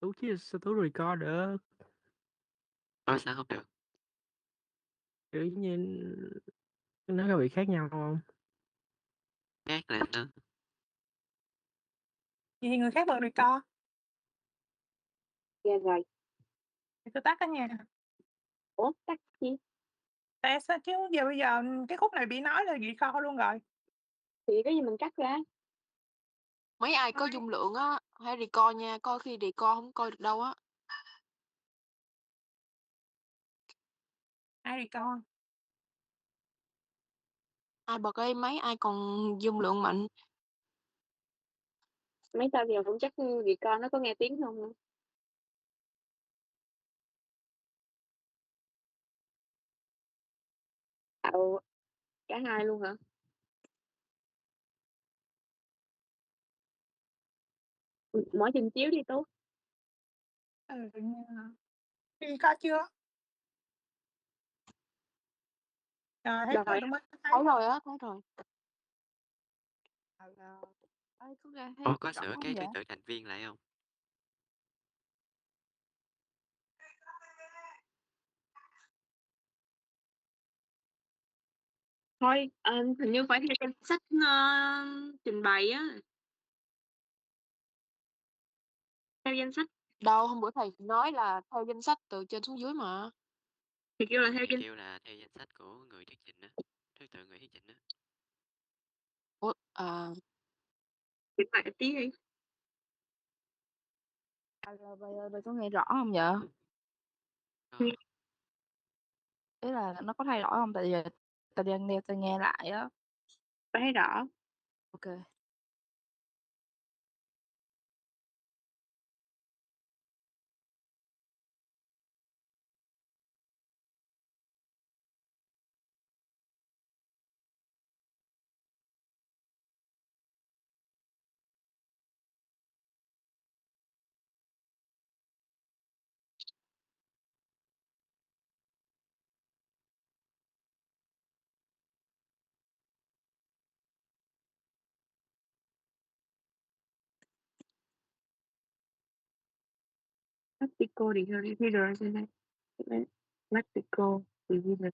Tú chứ sao Tú record được? Sao không được? Kiểu như nó có bị khác nhau không? Khác là nó Vậy thì người khác bật record. Dạ rồi. Thì tôi tắt đó nha. Ủa, tắt chi? Tại sao chứ bây giờ cái khúc này bị nói là record luôn rồi. Thì có gì mình cắt ra. Mấy ai có dung lượng á, hãy record nha, coi khi record không coi được đâu á. Ai record? Ai bật ấy, mấy ai còn dung lượng mạnh. Mấy tao giờ cũng chắc việc con nó có nghe tiếng không nữa. Tạo cả hai luôn hả? Mở trình chiếu đi Tú. Tự nhiên record chưa? Rồi hết rồi Rồi. tôi mới thấy. Thấy rồi á, thấy rồi. Ủa, có Rõ sửa không cái vậy? thứ tự thành viên lại không? Thôi, hình như phải theo danh sách trình bày á. Theo danh sách Đâu, hôm bữa thầy nói là theo danh sách từ trên xuống dưới mà. thì kêu là theo Thầy danh kêu là theo danh sách của người thuyết trình á, thứ tự người thuyết trình á. Ủa, trình bày tí đi. Bây có nghe rõ không vậy? Có. Ý là nó có thay đổi không? Tại vì tao đang đeo tai nghe lại á. Phải thấy rõ. Ok. Practical reader trên đây. Practical reader.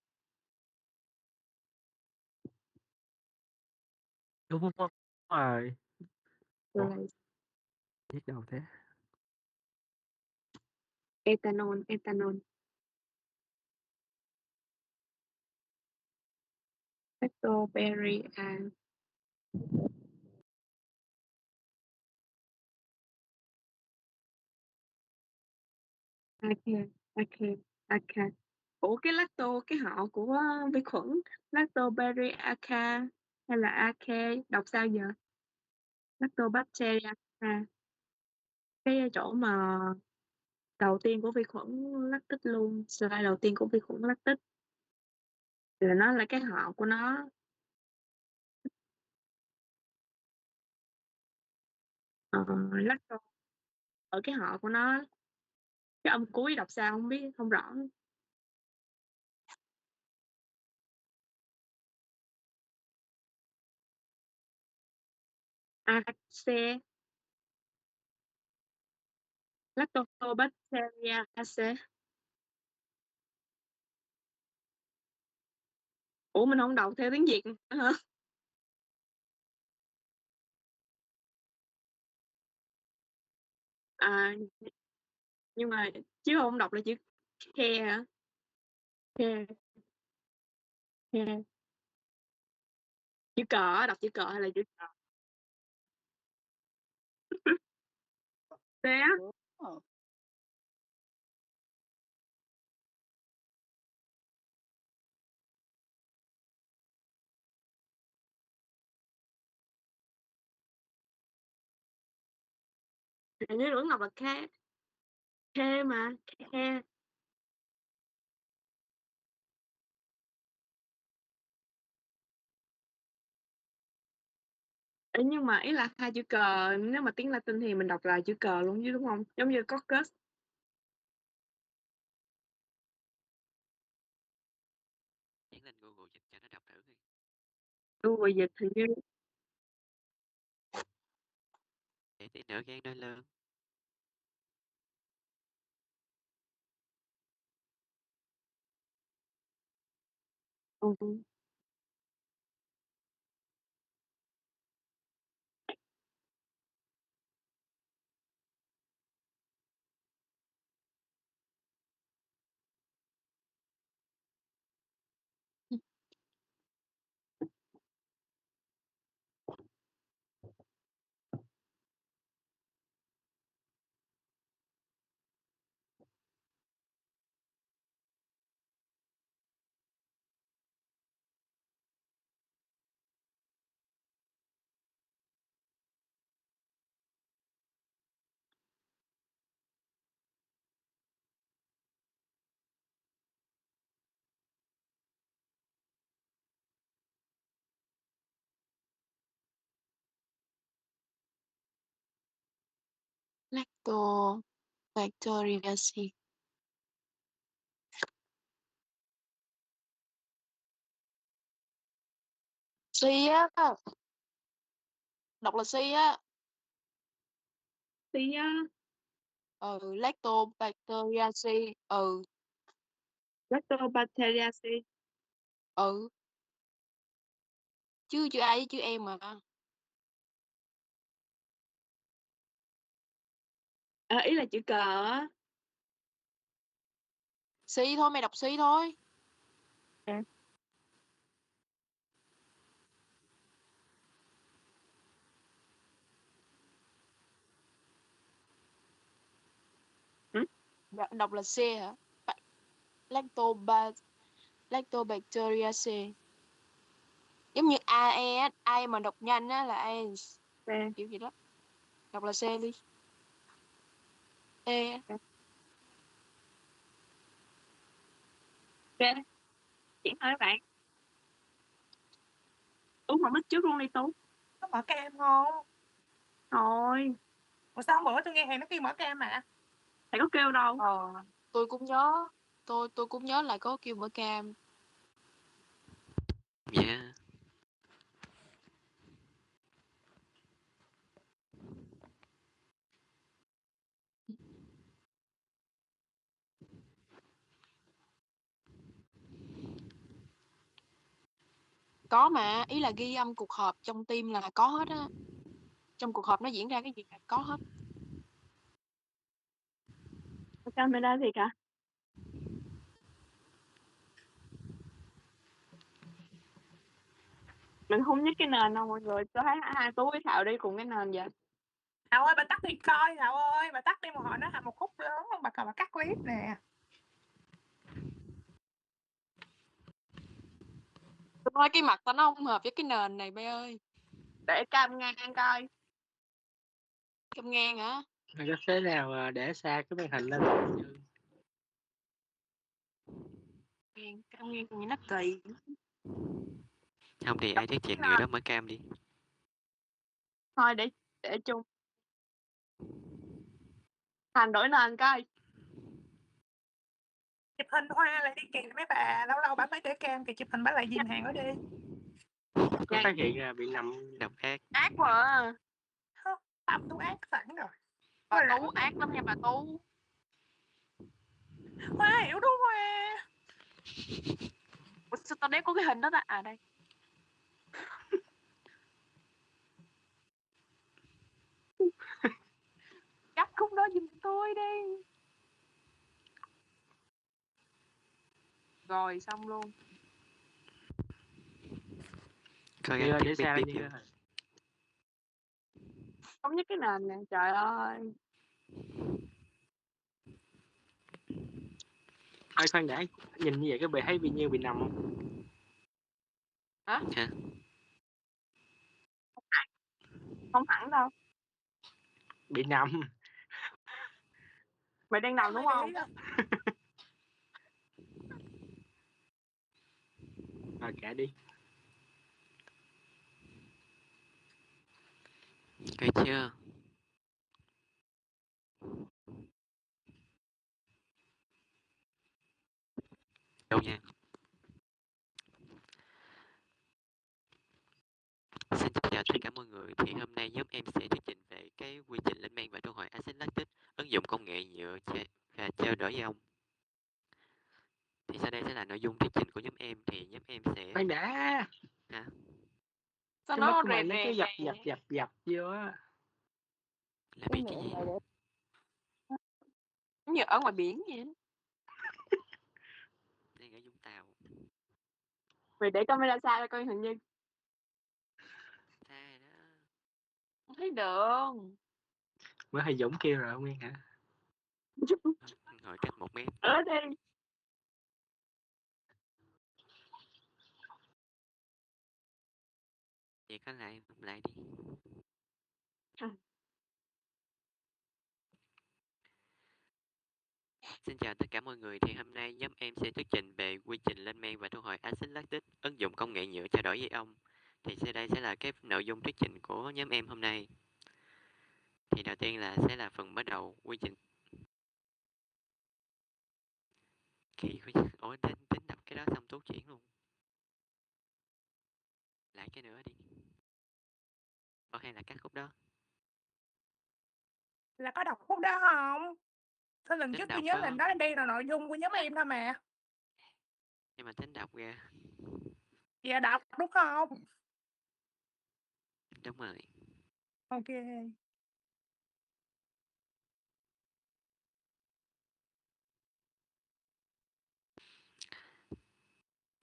Đúng không? Rồi. Ủa, Rồi. biết đâu thế? Ethanol. Lactoberry and Aca. Ủa cái lacto cái họ của vi khuẩn Lactobacillus aca hay là aca đọc sao giờ? Lactobacillus aca. Cái chỗ mà đầu tiên của vi khuẩn lactic luôn, slide đầu tiên của vi khuẩn lactic là nó là cái họ của nó. Ờ, lacto ở cái họ của nó, cái âm cuối đọc sao không biết, không rõ. Ace, Lactobacillus ace. Ủa mình không đọc theo tiếng Việt hả? À, nhưng mà chứ không đọc là chữ khe hả? Khe. Khe. Chữ cờ, đọc chữ cờ hay là chữ cờ? Thế á? Hình như vẫn đọc là khe. Khe mà. Khe. Ê, nhưng mà ý là hai chữ cờ, nếu mà tiếng Latin thì mình đọc là chữ cờ luôn chứ đúng không? Giống như coccus. Nhắn lên Google dịch cho nó đọc thử đi. Google dịch hình như Để tí nữa gan nói lớn. Ừ. Lactobacteriaceae. C á, đọc là C á. Tí á. Lactobacteriaceae. Lactobacteriaceae. Chứ chữ A với chữ em mà. Ý là chữ cờ á. C thôi, mày đọc C thôi. À. Đọc là C hả? Lactobacteriaceae. Giống như AE á, ai mà đọc nhanh á là AES. Kiểu gì đó. Đọc là C đi. E. Ok. Chuyển thôi các bạn. Uống một mic trước luôn đi Tú. Có mở cam không? Thôi. Ủa sao bữa tôi nghe thầy nó kêu mở cam mà. Thầy có kêu đâu. Tôi cũng nhớ. Tôi cũng nhớ là có kêu mở cam. Dạ. Có mà, ý là ghi âm cuộc họp trong team là có hết á. Trong cuộc họp nó diễn ra cái gì là có hết. Camera thiệt hả? Mình không nhắc cái nền đâu mọi người. Tôi thấy hai Tú với Thảo đi cùng cái nền vậy. Thảo ơi, bà tắt đi coi, Thảo ơi, bà tắt đi một hồi nó thành một khúc lớn luôn, bà cần bà cắt clip nè. Tôi nói cái mặt tao nó không hợp với cái nền này bay ơi. Để cam ngang coi. Cam ngang hả? Mày có thế nào để xa cái màn hình lên? Cam ngang như nó kỳ. Không thì ai thuyết trình người đó mở cam đi. Thôi để chung. Thành đổi nền coi. Chụp hình hoa lại đi kìa mấy bà, lâu lâu bà mới để cam kìa, chụp hình bà lại dìm hàng đó đi. Có phát hiện ra bị nằm Độc ác. Ác quá à. Không, Tâm Tú ác sẵn rồi. Bà Tú ác lắm nha bà Tú. Hoa hiểu đúng Hoa. Ủa sao tao đéo có cái hình đó ta? À đây. Cắt khúc đó giùm tôi đi. Rồi xong luôn. Coi Đi ơi, để biết xa biết đi chưa? Không nhắc cái nền nè. Trời ơi. Thôi khoan đã, nhìn như vậy có bị thấy bị như bị nằm không? Hả? Hả? Không hẳn đâu. Bị nằm. Mày đang nằm đúng không? Rồi kệ đi. Coi chưa? Đâu nha. Xin chào tất cả mọi người. Thì hôm nay nhóm em sẽ thuyết trình về cái quy trình lên men và thu hồi axit lactic, ứng dụng công nghệ nhựa và trao đổi ion. Thì sau đây sẽ là nội dung thuyết trình của nhóm em, thì nhóm em sẽ Khoan đã, hả? Sao cái mắt nó của mày rè mấy cái rè dập vô á. Là Cái biết cái miệng gì? mày để giống như ở ngoài biển vậy đó. Đang ở Vũng Tàu. Mày để camera xa ra coi hình như. Xa đó. Không thấy đường. Bữa thầy Dũng kêu rồi Nguyên hả? Ngồi cách 1 mét. Ở đây. Vậy có lại đi. Xin chào tất cả mọi người, thì hôm nay nhóm em sẽ thuyết trình về quy trình lên men và thu hồi axit lactic ứng dụng công nghệ nhựa trao đổi ion. Thì sau đây sẽ là cái nội dung thuyết trình của nhóm em hôm nay. Thì đầu tiên sẽ là phần mở đầu quy trình. Kỳ quá. Ủa tính đọc cái đó xong Tú chuyển luôn. Lại cái nữa đi. Hay là cắt khúc đó. Là có đọc khúc đó không? Sao lần Tính trước tôi đọc nhớ là đó. nó đây là nội dung của nhóm em thôi mà. Nhưng mà tính đọc ra. Dạ đọc đúng không? Đúng rồi. Ok.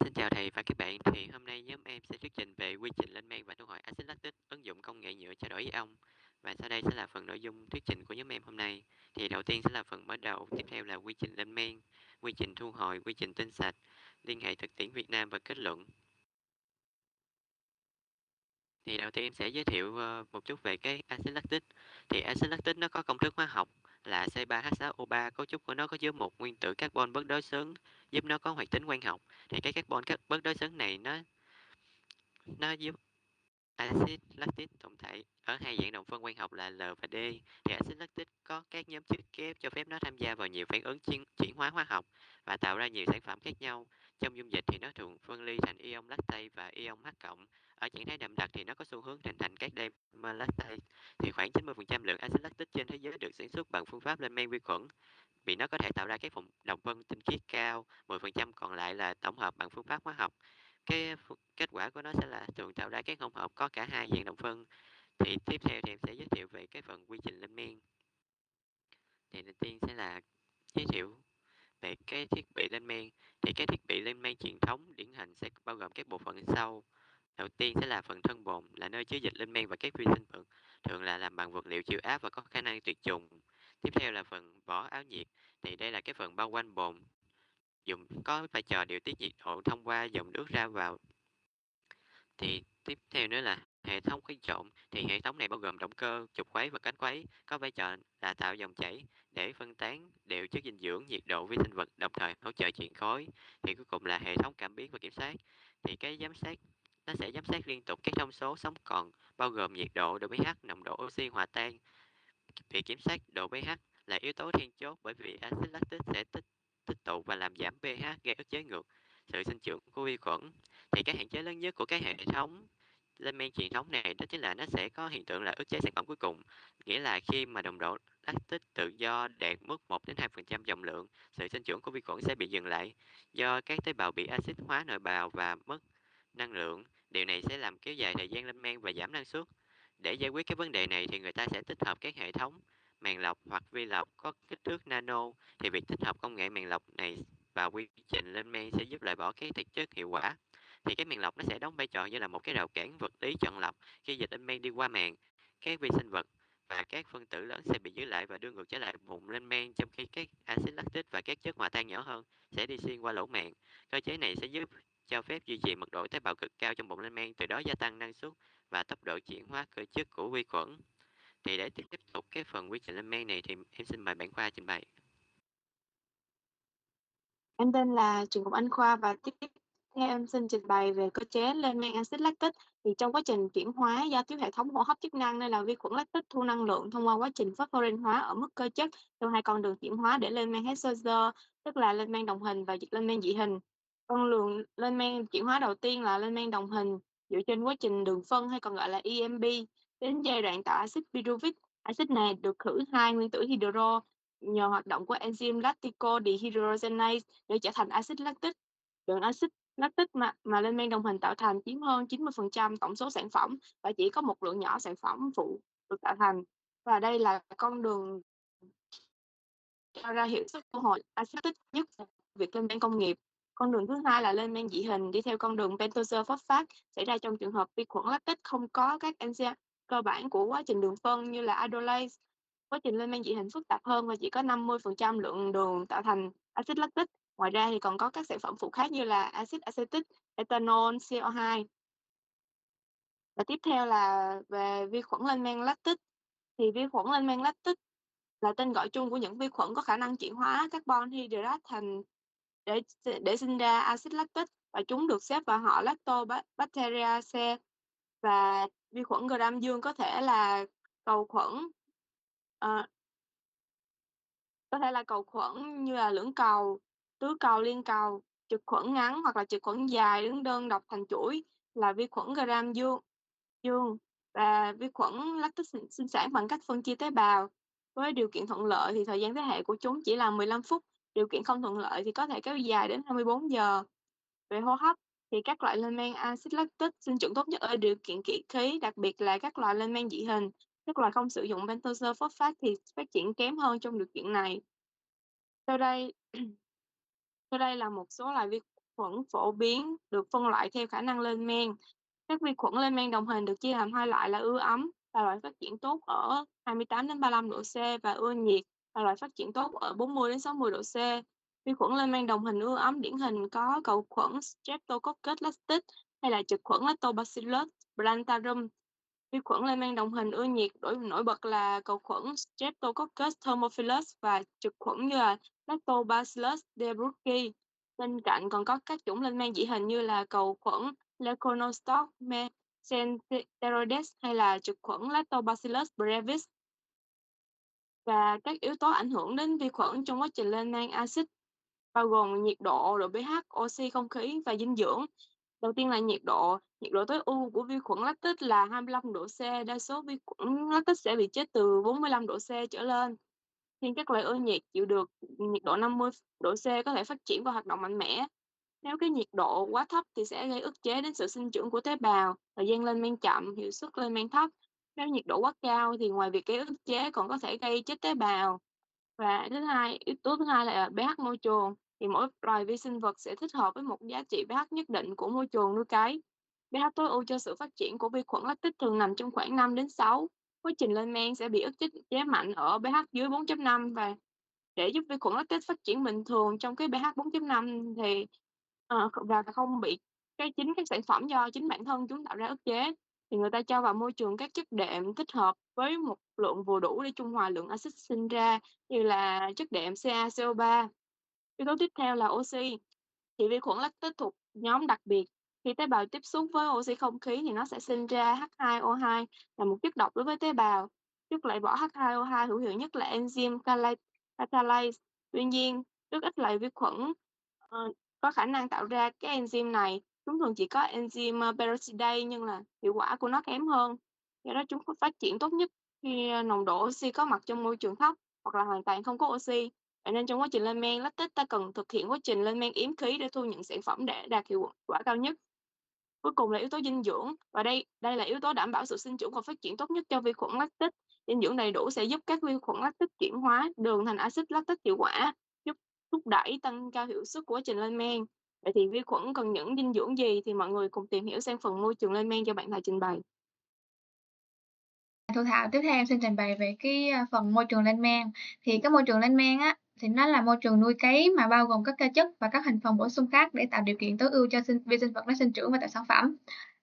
Xin chào thầy và các bạn, thì hôm nay nhóm em sẽ thuyết trình về quy trình lên men và thu hồi axit lactic ứng dụng công nghệ nhựa trao đổi ion. Và sau đây sẽ là phần nội dung thuyết trình của nhóm em hôm nay. Thì đầu tiên sẽ là phần mở đầu, tiếp theo là quy trình lên men, quy trình thu hồi, quy trình tinh sạch, liên hệ thực tiễn Việt Nam và kết luận. Thì đầu tiên em sẽ giới thiệu một chút về cái axit lactic. Thì axit lactic nó có công thức hóa học là C3H6O3, cấu trúc của nó có chứa một nguyên tử carbon bất đối xứng giúp nó có hoạt tính quang học. Thì cái carbon bất đối xứng này nó giúp axit lactic tồn tại ở hai dạng đồng phân quang học là L và D. Thì axit lactic có các nhóm chất kép cho phép nó tham gia vào nhiều phản ứng chuyển hóa hóa học và tạo ra nhiều sản phẩm khác nhau. Trong dung dịch thì nó thường phân ly thành ion lactate và ion H cộng. Ở trạng thái đậm đặc thì nó có xu hướng hình thành các dimer lactate. Thì khoảng 90% lượng axit lactic trên thế giới được sản xuất bằng phương pháp lên men vi khuẩn, vì nó có thể tạo ra các đồng phân tinh khiết cao, 10% còn lại là tổng hợp bằng phương pháp hóa học. Kết quả của nó sẽ là thường tạo ra các hỗn hợp có cả hai dạng đồng phân. Thì tiếp theo thì em sẽ giới thiệu về cái phần quy trình lên men. Thì đầu tiên sẽ là giới thiệu về cái thiết bị lên men. Thì cái thiết bị lên men truyền thống điển hình sẽ bao gồm các bộ phận sau. Đầu tiên sẽ là phần thân bồn, là nơi chứa dịch lên men và các vi sinh vật, thường là làm bằng vật liệu chịu áp và có khả năng tuyệt chủng. Tiếp theo là phần vỏ áo nhiệt, thì đây là cái phần bao quanh bồn, dùng có vai trò điều tiết nhiệt độ thông qua dòng nước ra vào. Thì tiếp theo nữa là hệ thống khuấy trộn, thì hệ thống này bao gồm động cơ, trục khuấy và cánh khuấy, có vai trò là tạo dòng chảy để phân tán đều chất dinh dưỡng, nhiệt độ vi sinh vật, đồng thời hỗ trợ chuyển khối. Thì cuối cùng là hệ thống cảm biến và kiểm soát, thì cái giám sát nó sẽ giám sát liên tục các thông số sống còn, bao gồm nhiệt độ, độ pH, nồng độ oxy hòa tan. Việc kiểm soát độ pH là yếu tố then chốt, bởi vì axit lactic sẽ tích tụ và làm giảm pH, gây ức chế ngược sự sinh trưởng của vi khuẩn. Thì cái hạn chế lớn nhất của cái hệ thống lên men truyền thống này đó chính là nó sẽ có hiện tượng là ức chế sản phẩm cuối cùng, nghĩa là khi mà nồng độ lactic tự do đạt mức 1 đến 2% trọng lượng, sự sinh trưởng của vi khuẩn sẽ bị dừng lại do các tế bào bị axit hóa nội bào và mất năng lượng. Điều này sẽ làm kéo dài thời gian lên men và giảm năng suất. Để giải quyết cái vấn đề này thì người ta sẽ tích hợp các hệ thống màng lọc hoặc vi lọc có kích thước nano. Thì việc tích hợp công nghệ màng lọc này vào quy trình lên men sẽ giúp loại bỏ các thực chất hiệu quả. Thì cái màng lọc nó sẽ đóng vai trò như là một cái rào cản vật lý chọn lọc. Khi dịch lên men đi qua màng, các vi sinh vật và các phân tử lớn sẽ bị giữ lại và đưa ngược trở lại vùng lên men, trong khi các axit lactic và các chất hòa tan nhỏ hơn sẽ đi xuyên qua lỗ màng. Cơ chế này sẽ giúp cho phép duy trì mật độ tế bào cực cao trong bụng lên men, từ đó gia tăng năng suất và tốc độ chuyển hóa cơ chất của vi khuẩn. Thì để tiếp tục cái phần quy trình lên men này thì em xin mời bạn Khoa trình bày. Em tên là Trần Ngọc Anh Khoa và tiếp theo em xin trình bày về cơ chế lên men axit lactic. Thì trong quá trình chuyển hóa do thiếu hệ thống hô hấp chức năng, nên là vi khuẩn lactic thu năng lượng thông qua quá trình phosphorin hóa ở mức cơ chất theo hai con đường chuyển hóa để lên men Hechauser, tức là lên men đồng hình và lên men dị hình. Con đường lên men chuyển hóa đầu tiên là lên men đồng hình dựa trên quá trình đường phân hay còn gọi là EMP. Đến giai đoạn tạo axit pyruvic, axit này được khử hai nguyên tử hydro nhờ hoạt động của enzyme lactico dehydrogenase để trở thành axit lactic. Lượng axit lactic mà lên men đồng hình tạo thành chiếm hơn 90% tổng số sản phẩm và chỉ có một lượng nhỏ sản phẩm phụ được tạo thành. Và đây là con đường cho ra hiệu suất của hồi axit lactic nhất là việc lên men công nghiệp. Con đường thứ hai là lên men dị hình đi theo con đường pentose phosphate xảy ra trong trường hợp vi khuẩn lactic không có các enzyme cơ bản của quá trình đường phân như là aldolase. Quá trình lên men dị hình phức tạp hơn và chỉ có 50% lượng đường tạo thành axit lactic. Ngoài ra thì còn có các sản phẩm phụ khác như là axit acetic, ethanol, CO2. Và tiếp theo là về vi khuẩn lên men lactic. Thì vi khuẩn lên men lactic là tên gọi chung của những vi khuẩn có khả năng chuyển hóa carbon hydrate thành để sinh ra axit lactic và chúng được xếp vào họ Lactobacteriaceae. Và vi khuẩn gram dương có thể là cầu khuẩn như là lưỡng cầu, tứ cầu, liên cầu, trực khuẩn ngắn hoặc là trực khuẩn dài đứng đơn độc thành chuỗi là vi khuẩn gram dương. Và vi khuẩn lactic sinh sản bằng cách phân chia tế bào. Với điều kiện thuận lợi thì thời gian thế hệ của chúng chỉ là 15 phút, điều kiện không thuận lợi thì có thể kéo dài đến 24 giờ. Về hô hấp thì các loại lên men axit lactic sinh trưởng tốt nhất ở điều kiện kỵ khí, đặc biệt là các loại lên men dị hình. Các loại không sử dụng pentose phosphate thì phát triển kém hơn trong điều kiện này. Sau đây là một số loại vi khuẩn phổ biến được phân loại theo khả năng lên men. Các vi khuẩn lên men đồng hình được chia làm hai loại là ưa ấm là loại phát triển tốt ở 28 đến 35 độ C và ưa nhiệt là loại phát triển tốt ở 40 đến 60 độ C. Vi khuẩn lên men đồng hình ưa ấm điển hình có cầu khuẩn Streptococcus lactis hay là trực khuẩn Lactobacillus plantarum. Vi khuẩn lên men đồng hình ưa nhiệt nổi bật là cầu khuẩn Streptococcus thermophilus và trực khuẩn như là Lactobacillus delbrueckii. Bên cạnh còn có các chủng lên men dị hình như là cầu khuẩn Leuconostoc mesenteroides hay là trực khuẩn Lactobacillus brevis. Và các yếu tố ảnh hưởng đến vi khuẩn trong quá trình lên men axit bao gồm nhiệt độ, độ pH, oxy không khí và dinh dưỡng. Đầu tiên là nhiệt độ tối ưu của vi khuẩn lactic là 25 độ C, đa số vi khuẩn lactic sẽ bị chết từ 45 độ C trở lên. Riêng các loại ưa nhiệt chịu được nhiệt độ 50 độ C có thể phát triển và hoạt động mạnh mẽ. Nếu cái nhiệt độ quá thấp thì sẽ gây ức chế đến sự sinh trưởng của tế bào, thời gian lên men chậm, hiệu suất lên men thấp. Nếu nhiệt độ quá cao thì ngoài việc gây ức chế còn có thể gây chết tế bào. Và yếu tố thứ hai là pH môi trường. Thì mỗi loài vi sinh vật sẽ thích hợp với một giá trị pH nhất định của môi trường nuôi cấy. pH tối ưu cho sự phát triển của vi khuẩn lactic thường nằm trong khoảng 5 đến 6. Quá trình lên men sẽ bị ức chế mạnh ở pH dưới 4.5 và để giúp vi khuẩn lactic phát triển bình thường trong cái pH 4.5 thì và không bị các sản phẩm do chính bản thân chúng tạo ra ức chế thì người ta cho vào môi trường các chất đệm thích hợp với một lượng vừa đủ để trung hòa lượng axit sinh ra như là chất đệm CaCO3. Yếu tố tiếp theo là oxy. Thì vi khuẩn lactic thuộc nhóm đặc biệt. Khi tế bào tiếp xúc với oxy không khí thì nó sẽ sinh ra H2O2 là một chất độc đối với tế bào. Chất loại bỏ H2O2 hữu hiệu nhất là enzyme catalase. Tuy nhiên, rất ít loại vi khuẩn có khả năng tạo ra cái enzyme này. Chúng thường chỉ có enzyme peroxidase nhưng là hiệu quả của nó kém hơn. Do đó chúng có phát triển tốt nhất khi nồng độ oxy có mặt trong môi trường thấp hoặc là hoàn toàn không có oxy. Vậy nên trong quá trình lên men lactic ta cần thực hiện quá trình lên men yếm khí để thu nhận sản phẩm để đạt hiệu quả cao nhất. Cuối cùng là yếu tố dinh dưỡng và đây là yếu tố đảm bảo sự sinh trưởng và phát triển tốt nhất cho vi khuẩn lactic. Dinh dưỡng đầy đủ sẽ giúp các vi khuẩn lactic chuyển hóa đường thành axit lactic hiệu quả, giúp thúc đẩy tăng cao hiệu suất của quá trình lên men. Vậy thì vi khuẩn cần những dinh dưỡng gì thì mọi người cùng tìm hiểu sang phần môi trường lên men cho bạn thầy trình bày. Thu Thảo, tiếp theo em xin trình bày về cái phần môi trường lên men. Thì cái môi trường lên men á thì nó là môi trường nuôi cấy mà bao gồm các chất và các thành phần bổ sung khác để tạo điều kiện tối ưu cho vi sinh vật nó sinh trưởng và tạo sản phẩm.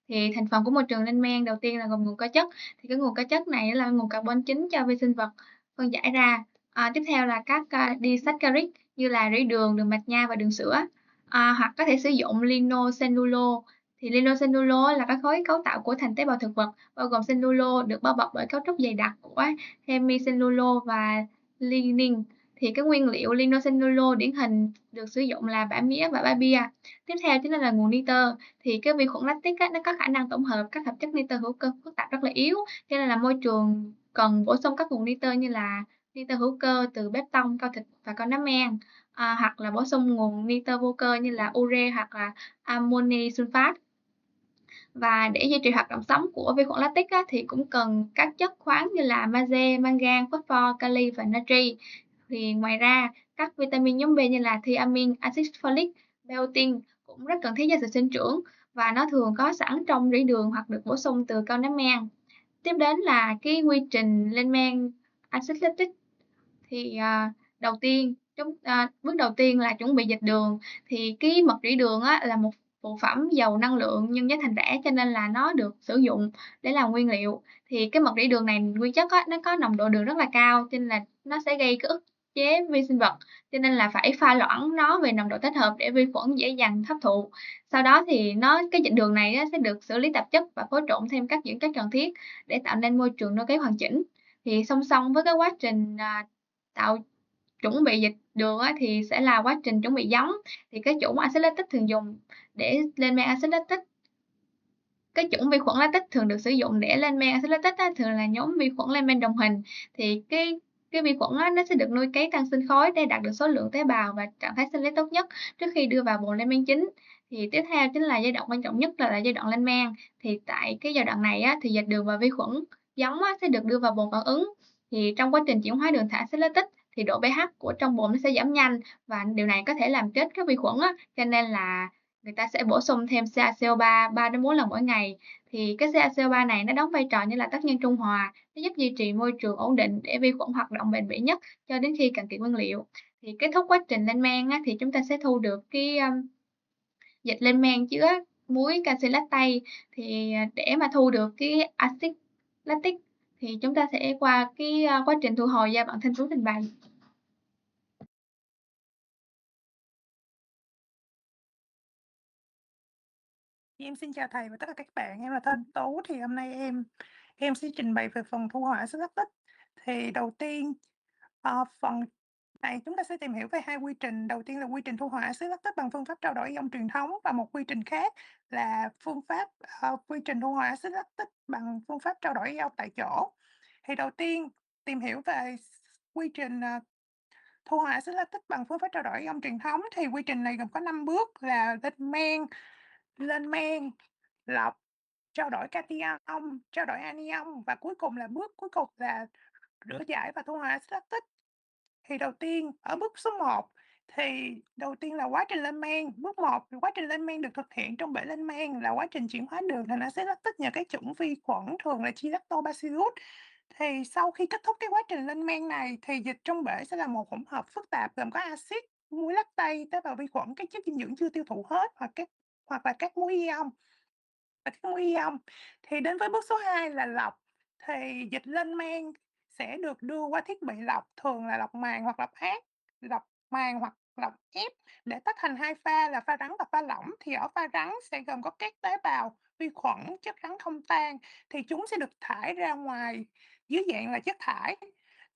Thì thành phần của môi trường lên men đầu tiên là gồm nguồn hóa chất. Thì cái nguồn hóa chất này là nguồn carbon chính cho vi sinh vật phân giải ra. Tiếp theo là các disaccharide như là rễ đường, đường mạch nha và đường sữa. Hoặc có thể sử dụng linosellulose. Thì linosellulose là các khối cấu tạo của thành tế bào thực vật, bao gồm cellulose được bao bọc bởi cấu trúc dày đặc của hemicellulose và lignin. Thì cái nguyên liệu linosellulose điển hình được sử dụng là bã mía và bã bia. Tiếp theo chính là nguồn nitơ. Thì cái vi khuẩn lactic nó có khả năng tổng hợp các hợp chất nitơ hữu cơ phức tạp rất là yếu, cho nên là môi trường cần bổ sung các nguồn nitơ như là nitơ hữu cơ từ bếp tông, cao thịt và cao nấm men, hoặc là bổ sung nguồn nitơ vô cơ như là ure hoặc là ammoni sulfat. Và để duy trì hoạt động sống của vi khuẩn lactic á, thì cũng cần các chất khoáng như là magie, mangan, phosphor, kali và natri. Thì ngoài ra, các vitamin nhóm B như là thiamin, axit folic, biotin cũng rất cần thiết cho sự sinh trưởng và nó thường có sẵn trong rỉ đường hoặc được bổ sung từ cao nấm men. Tiếp đến là cái quy trình lên men axit lactic. Thì, bước đầu tiên là chuẩn bị dịch đường, thì cái mật rỉ đường á là một phụ phẩm giàu năng lượng nhưng giá thành rẻ cho nên là nó được sử dụng để làm nguyên liệu. Thì cái mật rỉ đường này nguyên chất á, nó có nồng độ đường rất là cao cho nên là nó sẽ gây cái ức chế vi sinh vật, cho nên là phải pha loãng nó về nồng độ thích hợp để vi khuẩn dễ dàng hấp thụ. Sau đó thì cái dịch đường này á sẽ được xử lý tạp chất và phối trộn thêm các dưỡng chất cần thiết để tạo nên môi trường nuôi cấy hoàn chỉnh. Thì song song với cái quá trình, chuẩn bị dịch đường á, thì sẽ là quá trình chuẩn bị giống. Thì cái chủng axit lactic thường dùng để lên men axit lactic. Cái chủng vi khuẩn lactic thường được sử dụng để lên men axit lactic á, thường là nhóm vi khuẩn lên men đồng hình. Thì cái vi khuẩn á, nó sẽ được nuôi cấy tăng sinh khối để đạt được số lượng tế bào và trạng thái sinh lý tốt nhất trước khi đưa vào bồn lên men chính. Thì tiếp theo chính là giai đoạn quan trọng nhất là giai đoạn lên men. Thì tại cái giai đoạn này á, thì dịch đường và vi khuẩn giống á, sẽ được đưa vào bồn phản ứng. Thì trong quá trình chuyển hóa đường thải axit lactic thì độ pH của trong bồn nó sẽ giảm nhanh và điều này có thể làm chết các vi khuẩn á, cho nên là người ta sẽ bổ sung thêm CaCO3 3 đến 4 lần mỗi ngày. Thì cái CaCO3 này nó đóng vai trò như là tác nhân trung hòa, nó giúp duy trì môi trường ổn định để vi khuẩn hoạt động bền bỉ nhất cho đến khi cạn kiệt nguyên liệu. Thì kết thúc quá trình lên men á, thì chúng ta sẽ thu được cái dịch lên men chứa muối canxi lactate. Thì để mà thu được cái axit lactic thì chúng ta sẽ qua cái quá trình thu hồi do bạn Thanh Tú trình bày. Em xin chào thầy và tất cả các bạn, em là Thanh Tú. Thì hôm nay em sẽ trình bày về phần thu hồi axit lactic. Thì đầu tiên, phần này chúng ta sẽ tìm hiểu về hai quy trình. Đầu tiên là quy trình thu hồi axit lactic bằng phương pháp trao đổi ion truyền thống, và một quy trình khác là quy trình thu hồi axit lactic bằng phương pháp trao đổi ion tại chỗ. Thì đầu tiên tìm hiểu về quy trình thu hồi axit lactic bằng phương pháp trao đổi ion truyền thống. Thì quy trình này gồm có 5 bước là lên men, lọc, trao đổi cation, trao đổi anion và cuối cùng là bước cuối cùng là rửa giải và thu hồi axit lactic. Thì đầu tiên ở bước số 1 thì đầu tiên là quá trình lên men. Bước 1, quá trình lên men được thực hiện trong bể lên men là quá trình chuyển hóa đường thành axit lactic nhờ các chủng vi khuẩn thường là G. lactobacillus. Thì sau khi kết thúc cái quá trình lên men này thì dịch trong bể sẽ là một hỗn hợp phức tạp gồm có axit, muối lactate, tế bào vi khuẩn, các chất dinh dưỡng chưa tiêu thụ hết hoặc là các muối ion. Thì đến với bước số 2 là lọc. Thì dịch lên men sẽ được đưa qua thiết bị lọc, thường là lọc màng hoặc lọc ép để tách thành hai pha là pha rắn và pha lỏng. Thì ở pha rắn sẽ gồm có các tế bào vi khuẩn, chất rắn không tan, thì chúng sẽ được thải ra ngoài dưới dạng là chất thải.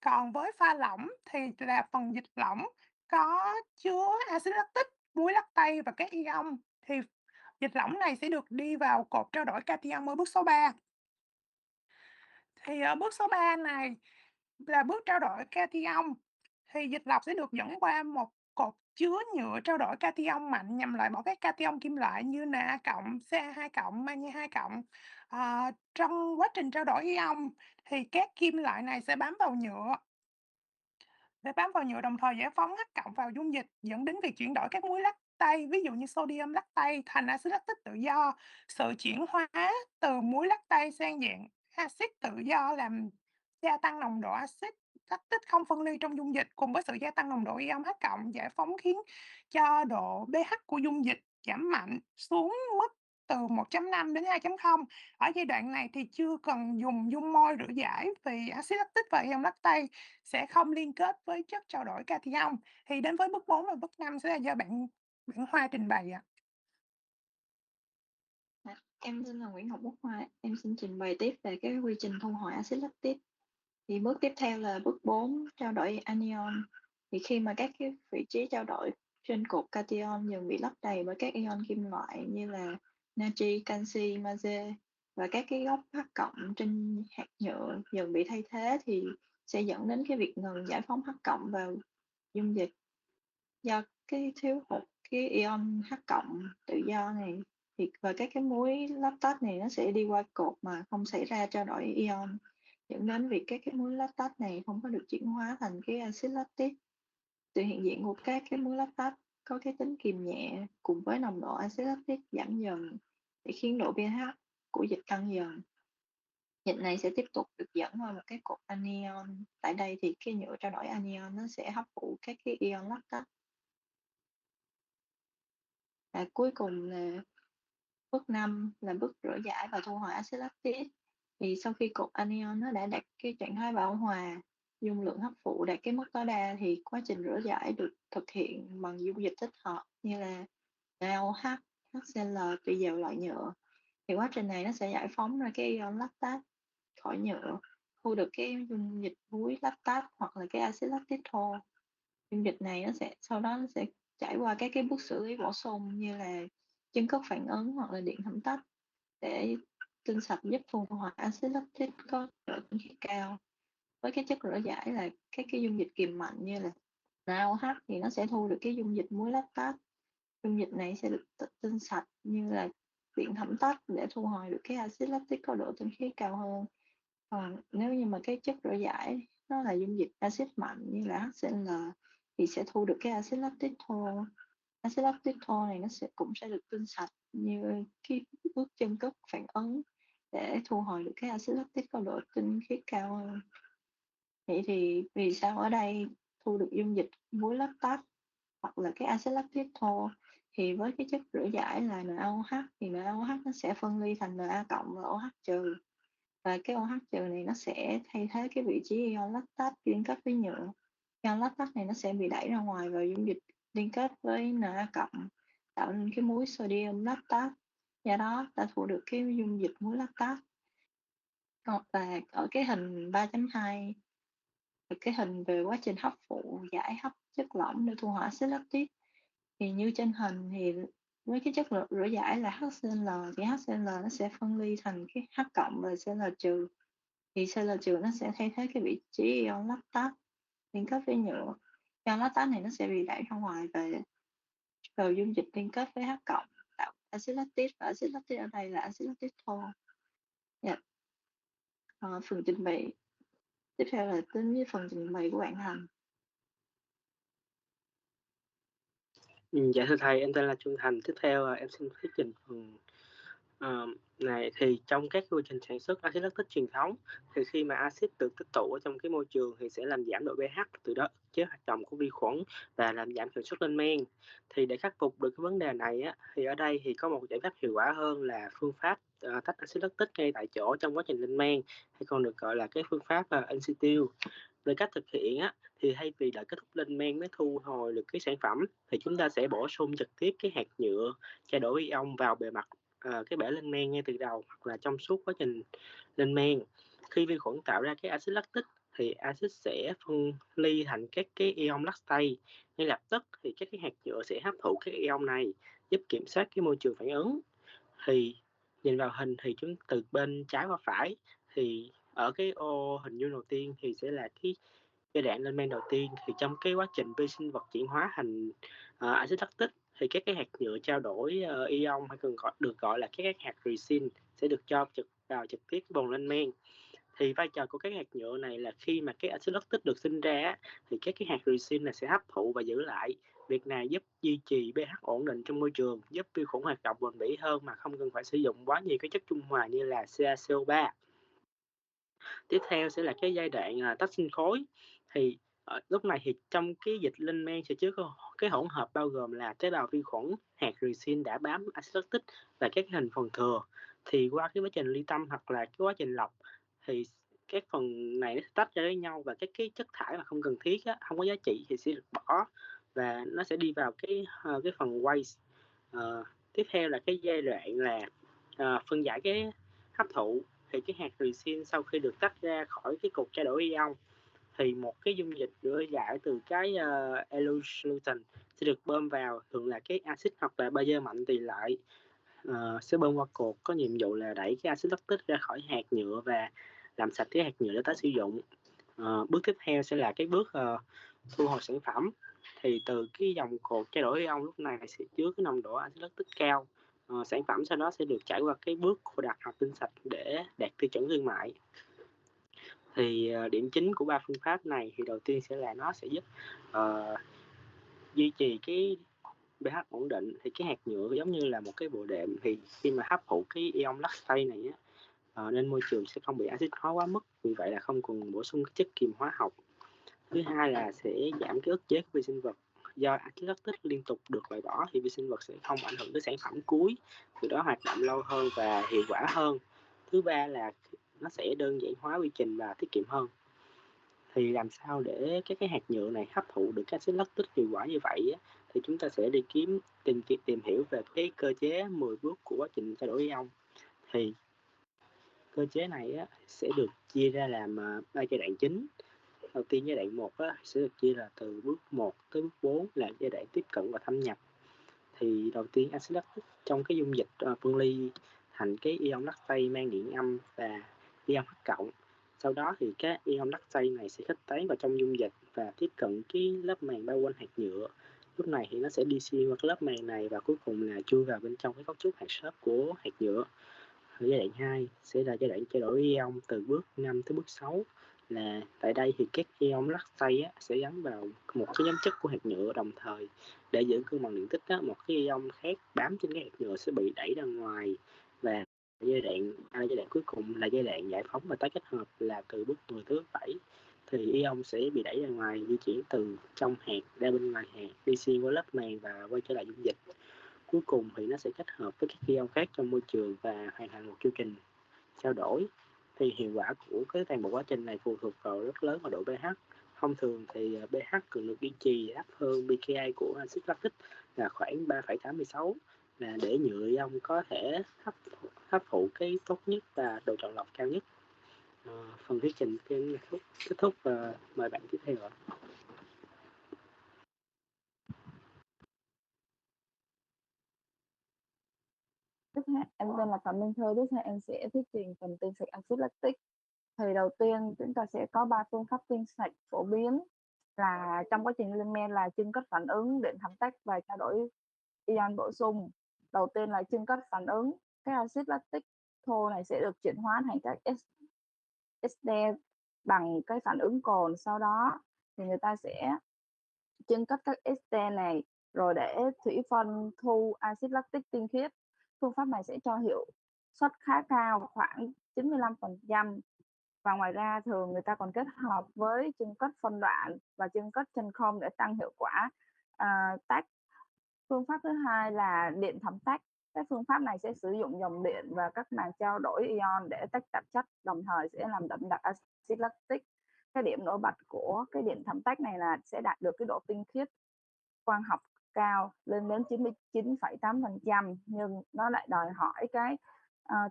Còn với pha lỏng thì là phần dịch lỏng có chứa axit lactic, muối lactate và các ion. Thì dịch lỏng này sẽ được đi vào cột trao đổi cation ở bước số 3. Thì ở bước số 3 này là bước trao đổi cation. Thì dịch lọc sẽ được dẫn qua một cột chứa nhựa trao đổi cation mạnh nhằm loại bỏ các cation kim loại như Na+, Ca2+, Mani2+. Trong quá trình trao đổi ion thì các kim loại này sẽ bám vào nhựa đồng thời giải phóng H+ vào dung dịch, dẫn đến việc chuyển đổi các muối lactate, ví dụ như sodium lactate thành axit lactic tự do. Sự chuyển hóa từ muối lactate sang dạng axit tự do làm gia tăng nồng độ axit lactic không phân ly trong dung dịch, cùng với sự gia tăng nồng độ ion H+ giải phóng khiến cho độ pH của dung dịch giảm mạnh xuống mức từ 1.5 đến 2.0. Ở giai đoạn này thì chưa cần dùng dung môi rửa giải vì axit lactic và ion lactate sẽ không liên kết với chất trao đổi cation. Thì đến với bước 4 và bước 5 sẽ là do bạn Hoa trình bày ạ. Em tên là Nguyễn Ngọc Quốc Hoa, em xin trình bày tiếp về cái quy trình thu hồi axit lactic. Thì bước tiếp theo là bước 4, trao đổi anion. Thì khi mà các cái vị trí trao đổi trên cột cation dần bị lấp đầy bởi các ion kim loại như là natri, canxi, magie và các cái gốc H+ trên hạt nhựa dần bị thay thế, thì sẽ dẫn đến cái việc ngừng giải phóng H cộng vào dung dịch. Do cái thiếu hụt cái ion H cộng tự do này thì và các cái muối lactate này nó sẽ đi qua cột mà không xảy ra trao đổi ion, dẫn đến việc các cái muối lactate này không có được chuyển hóa thành cái axit lactic. Sự hiện diện của các cái muối lactate có cái tính kiềm nhẹ cùng với nồng độ axit lactic giảm dần để khiến độ pH của dịch tăng dần. Dịch này sẽ tiếp tục được dẫn qua một cái cột anion. Tại đây thì cái nhựa trao đổi anion nó sẽ hấp thụ các cái ion lactate. Và cuối cùng là bước 5 là bước rửa giải và thu hồi axit lactic. Thì sau khi cột anion nó đã đạt cái trạng thái bão hòa, dung lượng hấp phụ đạt cái mức tối đa thì quá trình rửa giải được thực hiện bằng dung dịch tích hợp như là NaOH, HCl tùy vào loại nhựa. Thì quá trình này nó sẽ giải phóng ra cái ion lactate khỏi nhựa, thu được cái dung dịch muối lactate hoặc là cái axit lactic thô. Dung dịch này nó sẽ sau đó nó sẽ trải qua các cái bước xử lý bổ sung như là chân cất phản ứng hoặc là điện thẩm tách để tinh sạch giúp thu hoạch axit lactic có độ tinh khiết cao. Với cái chất rửa giải là các cái dung dịch kiềm mạnh như là NaOH thì nó sẽ thu được cái dung dịch muối lactate. Dung dịch này sẽ được tinh sạch như là điện thẩm tách để thu hồi được cái axit lactic có độ tinh khiết cao hơn. Còn nếu như mà cái chất rửa giải nó là dung dịch axit mạnh như là HCl thì sẽ thu được cái axit lactic thô. Axit lactic thô này nó cũng sẽ được tinh sạch như cái bước chân cất phản ứng để thu hồi được cái axit lactic có độ tinh khiết cao hơn. Vậy thì vì sao ở đây thu được dung dịch muối lactate hoặc là cái axit lactic thô, thì với cái chất rửa giải là NaOH thì NaOH nó sẽ phân ly thành Na cộng và OH trừ, và cái OH trừ này nó sẽ thay thế cái vị trí ion lactate liên kết với nhựa. Ion lactate này nó sẽ bị đẩy ra ngoài vào dung dịch liên kết với Na cộng tạo nên cái muối sodium lactate. Do đó ta thu được cái dung dịch muối lactate. Và ở cái hình 3.2, cái hình về quá trình hấp phụ giải hấp chất lỏng để thu hồi axit lactic, thì như trên hình thì với cái chất rửa giải là HCl thì HCl nó sẽ phân ly thành cái H cộng và Cl trừ, thì Cl trừ nó sẽ thay thế cái vị trí ion lactate liên kết với nhựa. Ion lactate này nó sẽ bị đẩy ra ngoài vào dung dịch liên kết với H cộng tạo axit lactic, và axit lactic ở đây là axit lactic thô. Yeah. Phần trình bày tiếp theo là đến với phần trình bày của bạn Thành. Dạ thưa thầy, em tên là Trung Thành. Tiếp theo em xin thuyết trình phần này. Thì trong các quy trình sản xuất axit lactic truyền thống thì khi mà axit được tích tụ ở trong cái môi trường thì sẽ làm giảm độ pH, từ đó chế hoạt động của vi khuẩn và làm giảm hiệu suất lên men. Thì để khắc phục được cái vấn đề này á, thì ở đây thì có một giải pháp hiệu quả hơn là phương pháp tách axit lactic ngay tại chỗ trong quá trình lên men, hay còn được gọi là cái phương pháp in situ. Về cách thực hiện á, thì thay vì đợi kết thúc lên men mới thu hồi được cái sản phẩm, thì chúng ta sẽ bổ sung trực tiếp cái hạt nhựa trao đổi ion vào bề mặt cái bể lên men ngay từ đầu hoặc là trong suốt quá trình lên men. Khi vi khuẩn tạo ra cái axit lactic thì axit sẽ phân ly thành các cái ion lactate. Ngay lập tức thì các cái hạt nhựa sẽ hấp thụ các ion này, giúp kiểm soát cái môi trường phản ứng. Thì nhìn vào hình thì chúng từ bên trái qua phải, thì ở cái ô hình vuông đầu tiên thì sẽ là cái giai đoạn lên men đầu tiên. Thì trong cái quá trình vi sinh vật chuyển hóa thành axit lactic thì các cái hạt nhựa trao đổi ion hay còn được gọi là các hạt resin sẽ được cho vào trực tiếp bồn lên men. Thì vai trò của các hạt nhựa này là khi mà cái axit lactic được sinh ra thì các cái hạt resin này sẽ hấp thụ và giữ lại. Việc này giúp duy trì pH ổn định trong môi trường, giúp vi khuẩn hoạt động bền bỉ hơn mà không cần phải sử dụng quá nhiều cái chất trung hòa như là CaCO3. Tiếp theo sẽ là cái giai đoạn tách sinh khối. Thì lúc này thì trong cái dịch lên men sẽ chứa cái hỗn hợp bao gồm là tế bào vi khuẩn, hạt resin đã bám axit lactic và các thành phần thừa. Thì qua cái quá trình ly tâm hoặc là cái quá trình lọc thì các phần này nó sẽ tách ra với nhau, và các cái chất thải mà không cần thiết á, không có giá trị thì sẽ được bỏ và nó sẽ đi vào cái phần waste. Tiếp theo là cái giai đoạn là phân giải cái hấp thụ. Thì cái hạt resin sau khi được tách ra khỏi cái cục trao đổi ion thì một cái dung dịch rửa giải từ cái elution sẽ được bơm vào, thường là cái axit hoặc là bazơ mạnh tùy lại, sẽ bơm qua cột, có nhiệm vụ là đẩy cái axit lactic ra khỏi hạt nhựa và làm sạch cái hạt nhựa để tái sử dụng. Bước tiếp theo sẽ là cái bước thu hồi sản phẩm. Thì từ cái dòng cột trao đổi ion lúc này sẽ chứa cái nồng độ axit lactic cao. Sản phẩm sau đó sẽ được trải qua cái bước khô đặc hợp tinh sạch để đạt tiêu chuẩn thương mại. Thì điểm chính của 3 phương pháp này thì đầu tiên sẽ là nó sẽ giúp duy trì cái pH ổn định. Thì cái hạt nhựa giống như là một cái bộ đệm, thì khi mà hấp thụ cái ion lactate này á, nên môi trường sẽ không bị axit hóa quá mức, vì vậy là không cần bổ sung chất kiềm hóa học. Thứ hai là sẽ giảm cái ức chế của vi sinh vật. Do axit lactic liên tục được loại bỏ thì vi sinh vật sẽ không ảnh hưởng tới sản phẩm cuối, từ đó hoạt động lâu hơn và hiệu quả hơn. Thứ ba là nó sẽ đơn giản hóa quy trình và tiết kiệm hơn. Thì làm sao để cái hạt nhựa này hấp thụ được axit lactic hiệu quả như vậy á, thì chúng ta sẽ đi tìm hiểu về cái cơ chế 10 bước của quá trình trao đổi ion. Thì cơ chế này á, sẽ được chia ra làm 3 giai đoạn chính. Đầu tiên giai đoạn 1 á, sẽ được chia là từ bước 1 tới bước 4 là giai đoạn tiếp cận và thâm nhập. Thì đầu tiên axit lactic trong cái dung dịch phân ly thành cái ion lactate mang điện âm và ion H cộng. Sau đó thì các ion lactate này sẽ khuếch tán vào trong dung dịch và tiếp cận cái lớp màng bao quanh hạt nhựa. Lúc này thì nó sẽ đi xuyên qua cái lớp màng này và cuối cùng là chui vào bên trong cái cấu trúc hạt xốp của hạt nhựa. Giai đoạn 2 sẽ là giai đoạn trao đổi ion từ bước 5 tới bước 6. Là tại đây thì các ion lactate sẽ gắn vào một cái nhóm chất của hạt nhựa, đồng thời để giữ cân bằng điện tích một cái ion khác bám trên cái hạt nhựa sẽ bị đẩy ra ngoài. Và giai đoạn cuối cùng là giai đoạn giải phóng và tái kết hợp, là từ bước 10 tới bước 7. Thì ion sẽ bị đẩy ra ngoài, di chuyển từ trong hạt ra bên ngoài hạt, đi xuyên qua lớp màng và quay trở lại dung dịch. Cuối cùng thì nó sẽ kết hợp với các ion khác trong môi trường và hoàn thành một chu trình trao đổi. Thì hiệu quả của cái toàn bộ quá trình này phụ thuộc vào rất lớn vào độ pH. Thông thường thì pH cần được duy trì thấp hơn pKa của axit lactic là khoảng 3,86, là để nhựa ion có thể hấp thụ cái tốt nhất và độ chọn lọc cao nhất. Phần thuyết trình kết thúc và mời bạn tiếp theo ạ. Tiếp theo, em tên là Phạm Minh Thơ. Tiếp theo em sẽ thuyết trình phần tinh sạch axit lactic. Thì đầu tiên chúng ta sẽ có 3 phương pháp tinh sạch phổ biến là trong quá trình lên men là chưng cất phản ứng, điện thẩm tách và trao đổi ion bổ sung. Đầu tiên là chưng cất phản ứng, cái axit lactic thô này sẽ được chuyển hóa thành các ester bằng cái phản ứng cồn. Sau đó thì người ta sẽ chưng cất các ester này rồi để thủy phân thu axit lactic tinh khiết. Phương pháp này sẽ cho hiệu suất khá cao, khoảng 95%. Và ngoài ra thường người ta còn kết hợp với chưng cất phân đoạn và chưng cất chân không để tăng hiệu quả tách. Phương pháp thứ hai là điện thẩm tách. Cái phương pháp này sẽ sử dụng dòng điện và các màng trao đổi ion để tách tạp chất, đồng thời sẽ làm đậm đặc axit lactic. Cái điểm nổi bật của cái điện thẩm tách này là sẽ đạt được cái độ tinh khiết quang học cao lên đến 99,8%, nhưng nó lại đòi hỏi cái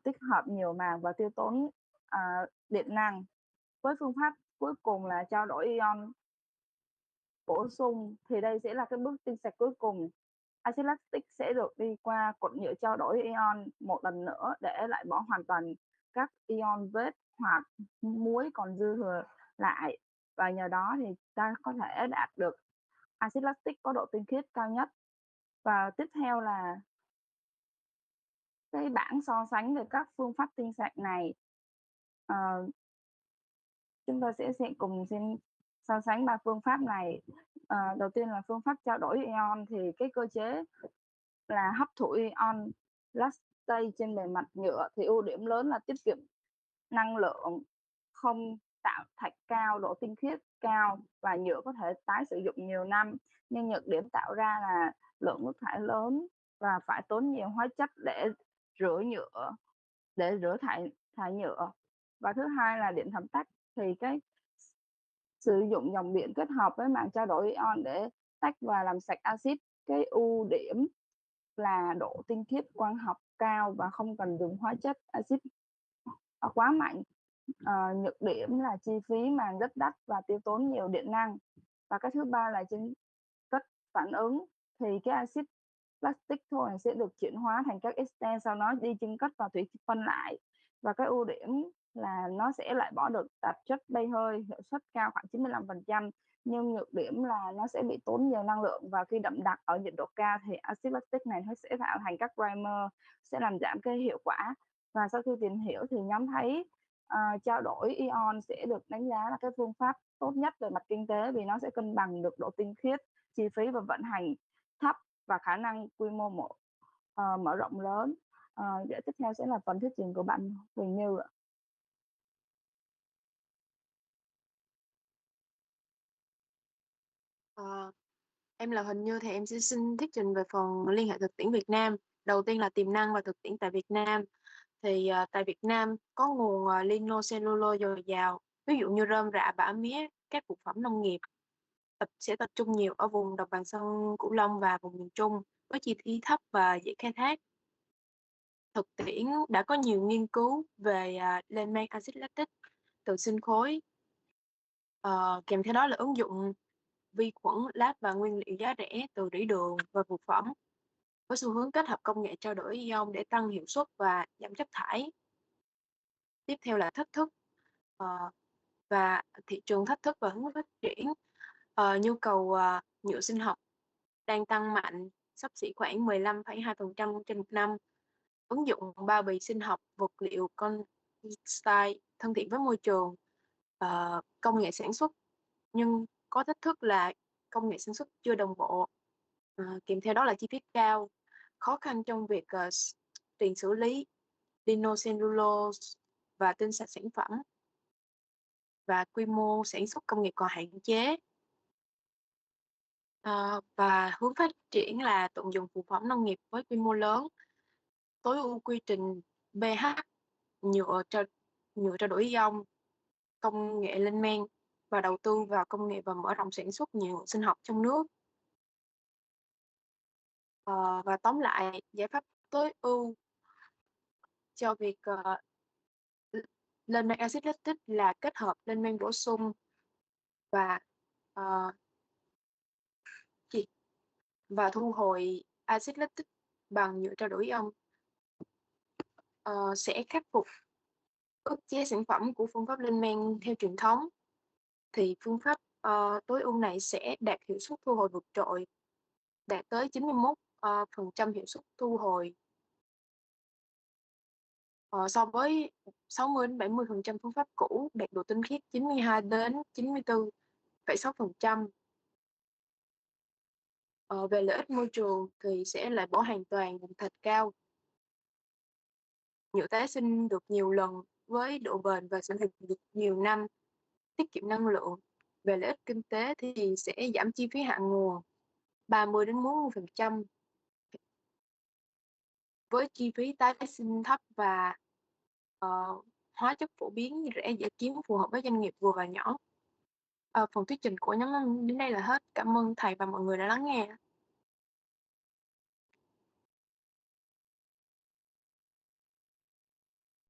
tích hợp nhiều màng và tiêu tốn điện năng. Với phương pháp cuối cùng là trao đổi ion bổ sung, thì đây sẽ là cái bước tinh sạch cuối cùng. Axit lactic sẽ được đi qua cột nhựa trao đổi ion một lần nữa để loại bỏ hoàn toàn các ion vết hoặc muối còn dư thừa lại, và nhờ đó thì ta có thể đạt được axit lactic có độ tinh khiết cao nhất. Và tiếp theo là cái bảng so sánh về các phương pháp tinh sạch này. Chúng ta sẽ cùng xem so sánh 3 phương pháp này. Đầu tiên là phương pháp trao đổi ion, thì cái cơ chế là hấp thụ ion lactate trên bề mặt nhựa, thì ưu điểm lớn là tiết kiệm năng lượng, không tạo thạch cao, độ tinh khiết cao và nhựa có thể tái sử dụng nhiều năm. Nhưng nhược điểm tạo ra là lượng nước thải lớn và phải tốn nhiều hóa chất để rửa thải nhựa. Và thứ hai là điện thẩm tách, thì cái sử dụng dòng điện kết hợp với màng trao đổi ion để tách và làm sạch axit. Cái ưu điểm là độ tinh khiết quang học cao và không cần dùng hóa chất axit quá mạnh. Nhược điểm là chi phí màng rất đắt và tiêu tốn nhiều điện năng. Và cái thứ ba là chưng cất phản ứng, thì cái axit plastic thôi sẽ được chuyển hóa thành các ester, sau đó đi chưng cất và thủy phân lại. Và cái ưu điểm là nó sẽ loại bỏ được tạp chất bay hơi, hiệu suất cao khoảng 95%, nhưng nhược điểm là nó sẽ bị tốn nhiều năng lượng, và khi đậm đặc ở nhiệt độ cao thì axit lactic này nó sẽ tạo thành các primer, sẽ làm giảm cái hiệu quả. Và sau khi tìm hiểu thì nhóm thấy trao đổi ion sẽ được đánh giá là cái phương pháp tốt nhất về mặt kinh tế, vì nó sẽ cân bằng được độ tinh khiết, chi phí và vận hành thấp và khả năng quy mô mở rộng lớn. Tiếp theo sẽ là phần thuyết trình của bạn Huỳnh Như ạ. Em là Huỳnh Như, thì em sẽ xin thuyết trình về phần liên hệ thực tiễn Việt Nam. Đầu tiên là tiềm năng và thực tiễn tại Việt Nam. Thì tại Việt Nam có nguồn lignocellulose dồi dào, ví dụ như rơm rạ, bã mía, các phụ phẩm nông nghiệp sẽ tập trung nhiều ở vùng đồng bằng sông Cửu Long và vùng miền Trung, với chi phí thấp và dễ khai thác. Thực tiễn đã có nhiều nghiên cứu về lên men axit lactic từ sinh khối, kèm theo đó là ứng dụng vi khuẩn lab và nguyên liệu giá rẻ từ rỉ đường và phụ phẩm, với xu hướng kết hợp công nghệ trao đổi ion để tăng hiệu suất và giảm chất thải. Tiếp theo là thách thức và thị trường thách thức và hướng phát triển. Nhu cầu nhựa sinh học đang tăng mạnh, xấp xỉ khoảng 15,2% trên một năm. Ứng dụng bao bì sinh học, vật liệu composite thân thiện với môi trường, công nghệ sản xuất, nhưng có thách thức là công nghệ sản xuất chưa đồng bộ, kèm theo đó là chi phí cao, khó khăn trong việc tiền xử lý lignocellulose và tinh sạch sản phẩm, và quy mô sản xuất công nghiệp còn hạn chế. Và hướng phát triển là tận dụng phụ phẩm nông nghiệp với quy mô lớn, tối ưu quy trình pH, nhựa trao đổi ion, công nghệ lên men, và đầu tư vào công nghệ và mở rộng sản xuất nhựa sinh học trong nước. Và tóm lại, giải pháp tối ưu cho việc lên men axit lactic là kết hợp lên men bổ sung và thu hồi axit lactic bằng nhựa trao đổi ion, sẽ khắc phục ức chế sản phẩm của phương pháp lên men theo truyền thống. Thì phương pháp tối ưu này sẽ đạt hiệu suất thu hồi vượt trội, đạt tới 91% hiệu suất thu hồi so với 60-70% phương pháp cũ, đạt độ tinh khiết 92-94,6%. Về lợi ích môi trường thì sẽ loại bỏ hoàn toàn bụi thạch cao. Nhựa tái sinh được nhiều lần với độ bền và sử dụng được nhiều năm, tiết kiệm năng lượng. Về lợi ích kinh tế thì sẽ giảm chi phí hạ nguồn 30-40%, với chi phí tái sinh thấp và hóa chất phổ biến, rẻ, dễ kiếm, phù hợp với doanh nghiệp vừa và nhỏ. Phần thuyết trình của nhóm đến đây là hết. Cảm ơn thầy và mọi người đã lắng nghe.